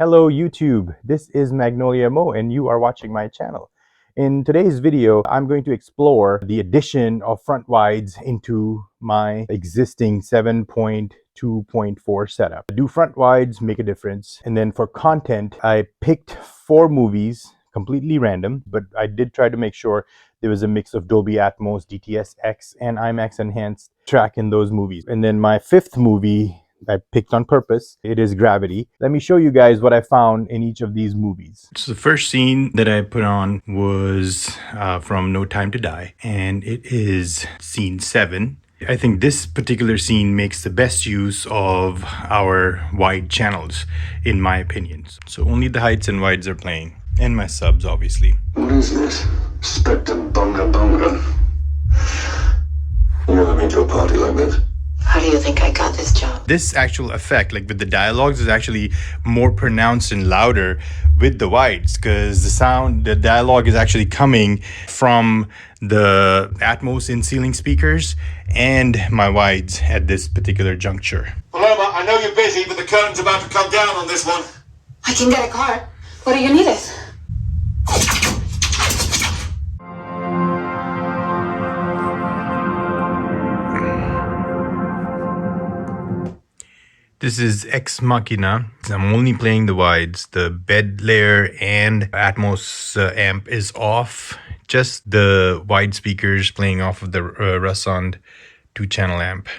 Hello YouTube, this is Magnolia Mo and you are watching my channel. In today's video, I'm going to explore the addition of front wides into my existing 7.2.4 setup. Do front wides make a difference? And then for content, I picked 4 movies, completely random, but I did try to make sure there was a mix of Dolby Atmos, DTS-X, and IMAX enhanced track in those movies. And then my 5th movie I picked on purpose. It is Gravity. Let me show you guys what I found in each of these movies. So the first scene that I put on was from No Time to Die, and it is scene 7. I think this particular scene makes the best use of our wide channels, in my opinion. So only the heights and wides are playing, and my subs, obviously. What is this? Spectre Bunga Bunga. You never been to a party like this? How do you think I got this job? This actual effect, like with the dialogues, is actually more pronounced and louder with the wides, because the dialogue is actually coming from the Atmos in ceiling speakers and my wides at this particular juncture. Paloma, I know you're busy, but the curtain's about to come down on this one. I can get a car. What do you need it? This is Ex Machina. I'm only playing the wides. The bed layer and Atmos amp is off. Just the wide speakers playing off of the Russond 2-channel amp.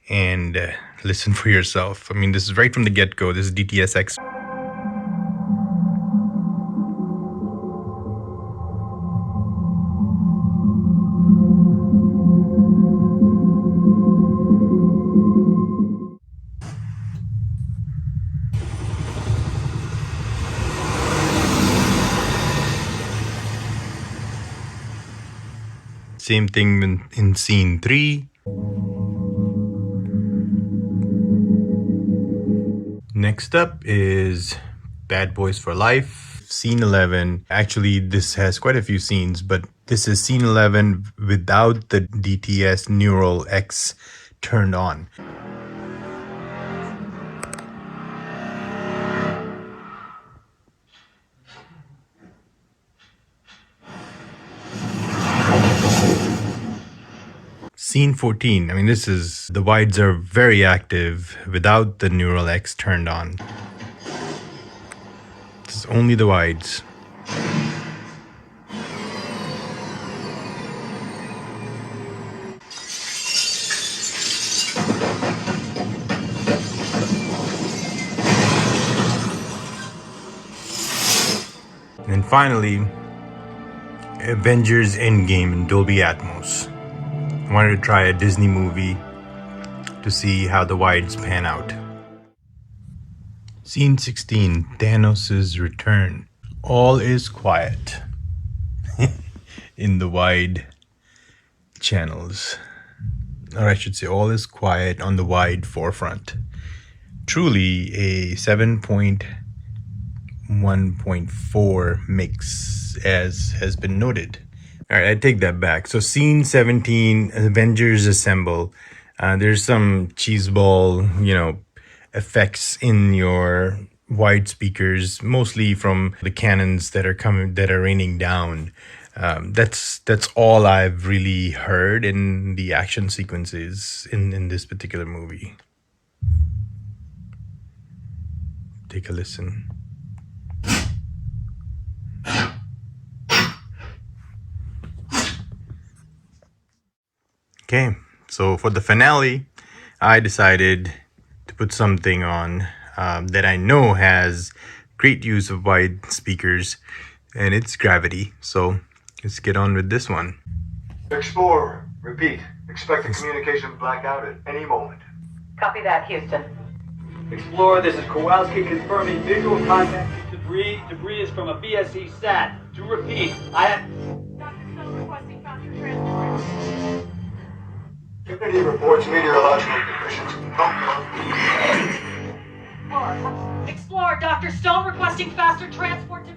And listen for yourself. I mean, this is right from the get-go. This is DTS-X. Same thing in scene 3. Next up is Bad Boys for Life, scene 11. Actually, this has quite a few scenes, but this is scene 11 without the DTS Neural X turned on. Scene 14, I mean, the wides are very active without the Neural X turned on. This is only the wides. And then finally, Avengers Endgame in Dolby Atmos. I wanted to try a Disney movie to see how the wides pan out. Scene 16, Thanos' return. All is quiet in the wide channels. Or I should say, all is quiet on the wide forefront. Truly a 7.1.4 mix, as has been noted. All right, I take that back. So scene 17, Avengers Assemble. There's some cheeseball, effects in your wide speakers, mostly from the cannons that are raining down. That's all I've really heard in the action sequences in this particular movie. Take a listen. Okay, so for the finale, I decided to put something on that I know has great use of wide speakers, and it's Gravity. So let's get on with this one. Explorer, repeat. Expect a communication blackout at any moment. Copy that, Houston. Explorer, this is Kowalski confirming visual contact with debris. Debris is from a BSE sat. To repeat, I have... Dr. Stone requesting faster transport. Community reports meteorological conditions. Explorer, Dr. Stone requesting faster transport to...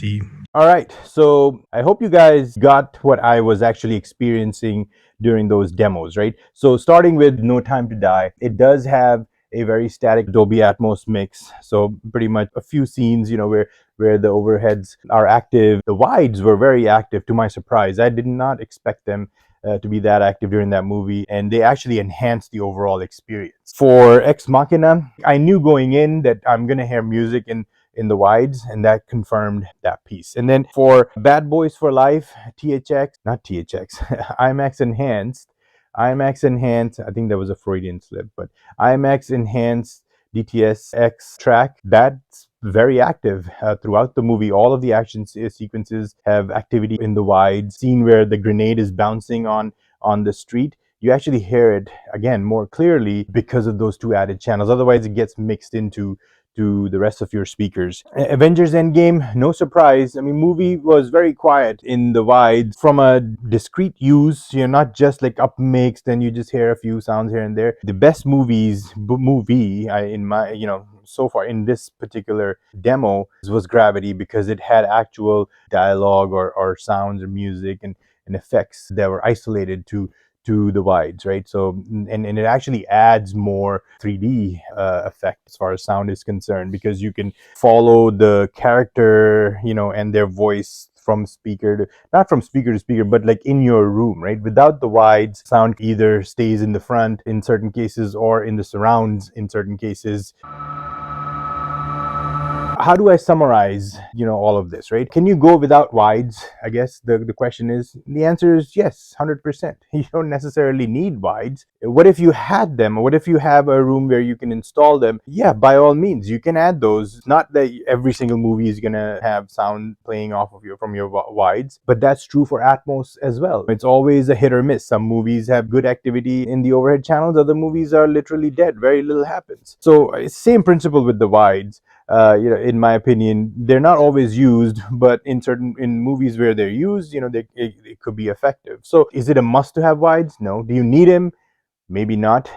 See. All right, so I hope you guys got what I was actually experiencing during those demos, right? So starting with No Time to Die, it does have a very static Dolby Atmos mix. So pretty much a few scenes, where the overheads are active. The wides were very active, to my surprise. I did not expect them to be that active during that movie, and they actually enhanced the overall experience. For Ex Machina, I knew going in that I'm gonna hear music in the wides, and that confirmed that piece. And then for Bad Boys for Life, not THX, IMAX Enhanced, I think that was a Freudian slip, but IMAX Enhanced DTSX track, that's very active throughout the movie. All of the action sequences have activity in the wide scene where the grenade is bouncing on the street. You actually hear it again more clearly because of those two added channels. Otherwise, it gets mixed into the rest of your speakers. Avengers Endgame, no surprise. I mean, movie was very quiet in the wide from a discrete use. You're not just like up mixed and you just hear a few sounds here and there. The best movie in my so far in this particular demo was Gravity, because it had actual dialogue or sounds or music and effects that were isolated to the wides, right? So, and it actually adds more 3D effect as far as sound is concerned, because you can follow the character, and their voice from speaker to, not from speaker to speaker, but like in your room, right? Without the wides, sound either stays in the front in certain cases or in the surrounds in certain cases. How do I summarize, all of this, right? Can you go without wides? I guess the question is, the answer is yes, 100%. You don't necessarily need wides. What if you had them? What if you have a room where you can install them? Yeah, by all means, you can add those. Not that every single movie is gonna have sound playing off of from your wides, but that's true for Atmos as well. It's always a hit or miss. Some movies have good activity in the overhead channels. Other movies are literally dead. Very little happens. So same principle with the wides. In my opinion, they're not always used, but in movies where they're used, it could be effective. So is it a must to have wides? No. Do you need them? Maybe not.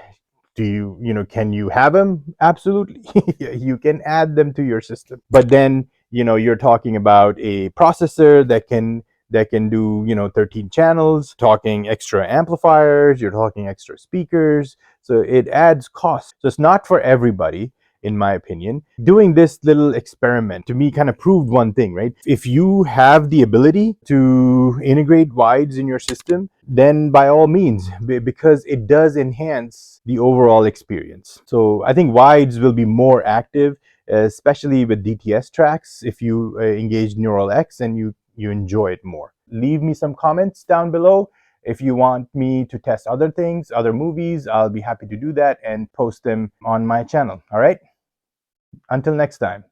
Do can you have them? Absolutely. You can add them to your system, but then you're talking about a processor that can do 13 channels, talking extra amplifiers, you're talking extra speakers, so it adds cost. So it's not for everybody, in my opinion. Doing this little experiment to me kind of proved one thing, right? If you have the ability to integrate wides in your system, then by all means, because it does enhance the overall experience. So I think wides will be more active, especially with DTS tracks, if you engage Neural X and you enjoy it more. Leave me some comments down below. If you want me to test other things, other movies, I'll be happy to do that and post them on my channel. All right? Until next time.